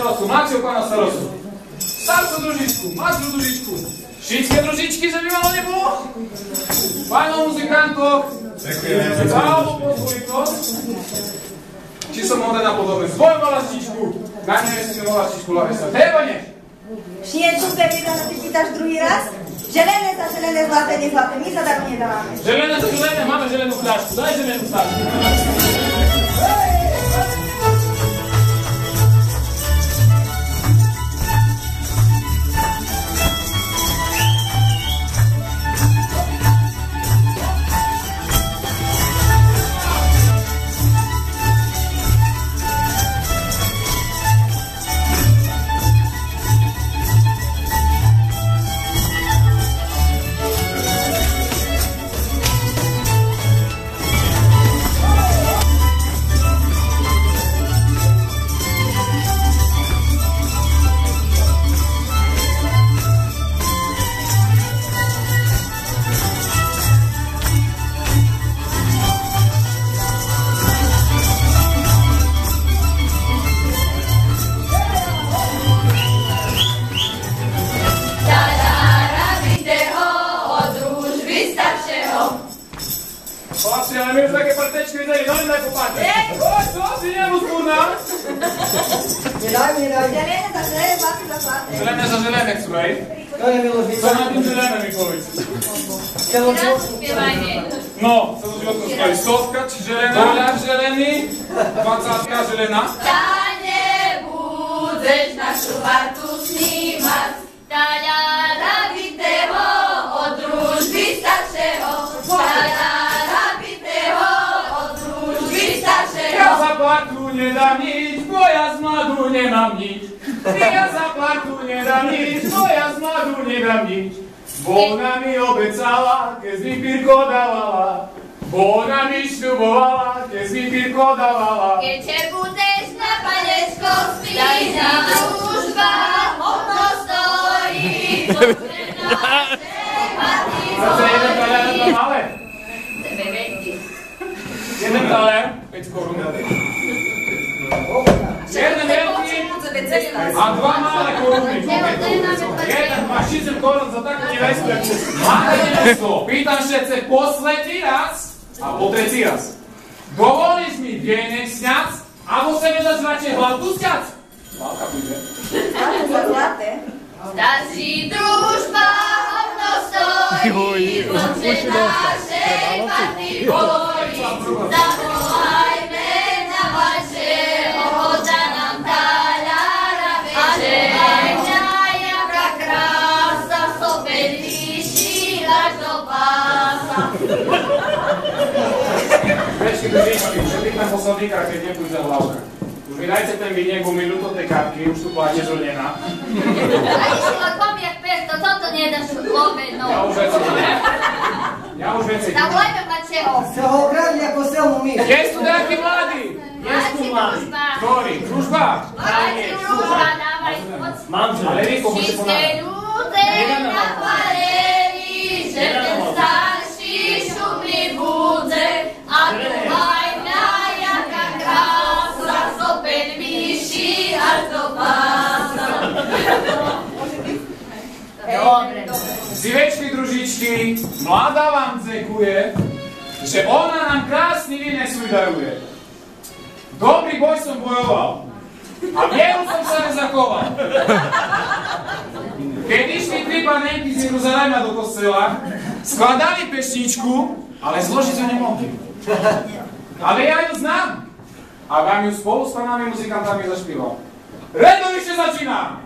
starostu, máte pana starostu. Starcu družičku, mladšiu družičku. Všetké družičky, že by malo nebolo? Pánov muzikantov. Zálovo pozvolito. Či som mohol dať napodobne svoju valaštičku. Na nevestinu valaštičku Larisa. Trebane! Šiečku, Pepita, ty pýtaš druhý raz? Želené za želené, zlaté, nezlaté. My sa tak nedávame. Želené za želené, máme želenú fľašku. Daj želenú fľašku. Chlapci, ale my už také partečky videli, no im daj popáte. Poď, to si nebudúna. Nedaj. Želené za želené, zlaté za zlaté. Želené za želené chcú, hej? To je Miloš, Co na tým želené mi povedz? No, celoživotnú spievaj. Stovka, či želená, ľad želený, 20-ka želená. Ta nebudeš našu vartu snímať, taľa nabitého od družby staršieho, taľa nabitého od družby staršieho. Ja za partu nedám nič, bo ja z mladu nemám nič. Ja za partu nedám nič, bo ja z mladu nemám nič. Bona mi obecala, keď mi pírko dávala. Bona mi šľubovala, keď mi pírko dávala. Keď budeš na panečko spíš, na družba hovno stojí. Zase jeden taler, dva malé. Jeden taler, 5 korún. Jeden veľký a dva malé koruny. Jeden má 60 korún za takú nevestu. Máte nevestu. Pýtam všetci posledný raz a po tretí raz. Dovolíš mi vienek sňac, alebo sa nedáš radšej hlavku sňac? Malka pújde. Zlaté za zlaté. Stačí družba hovno stojí, poče našej party bojí. Zavolajme na vašeho, hoda nám taľara večer. Aj mňa jaká krása, sobeď líši až do pása. Večky družičky, všetkých na posledníka, keď nepújde hlavka. Už mi dajte ten viniek, bo mi ľúto tej kartky, už tu pláte žlnená. A išlo komiak pesto, toto nedáš obednou. Ja už veci. Zavolajme Mačeho. Se ho okradli ako selmu my. Kde sú nejakí mladí? Máte družba. Ktorý? Družba? Máte družba, dávaj moc. Ale vy komu si Všetké ľudé na paléri, že ten starší šumný bude. A tu aj mňa jaká krása, sopeň myší až do pása. Dobre. Zivečky, družičky, mladá vám dzekuje, že ona nám krásny vínek svoj daruje. Dobrý boj som bojoval a vieru som sa nezachoval. Keď išli tri panenky z Jeruzalema do kostela, skladali pešničku, ale zložiť ju nemohli. Ale ja ju znám a vám ju spolu s panami muzikantami zašpíval. Redovište začína!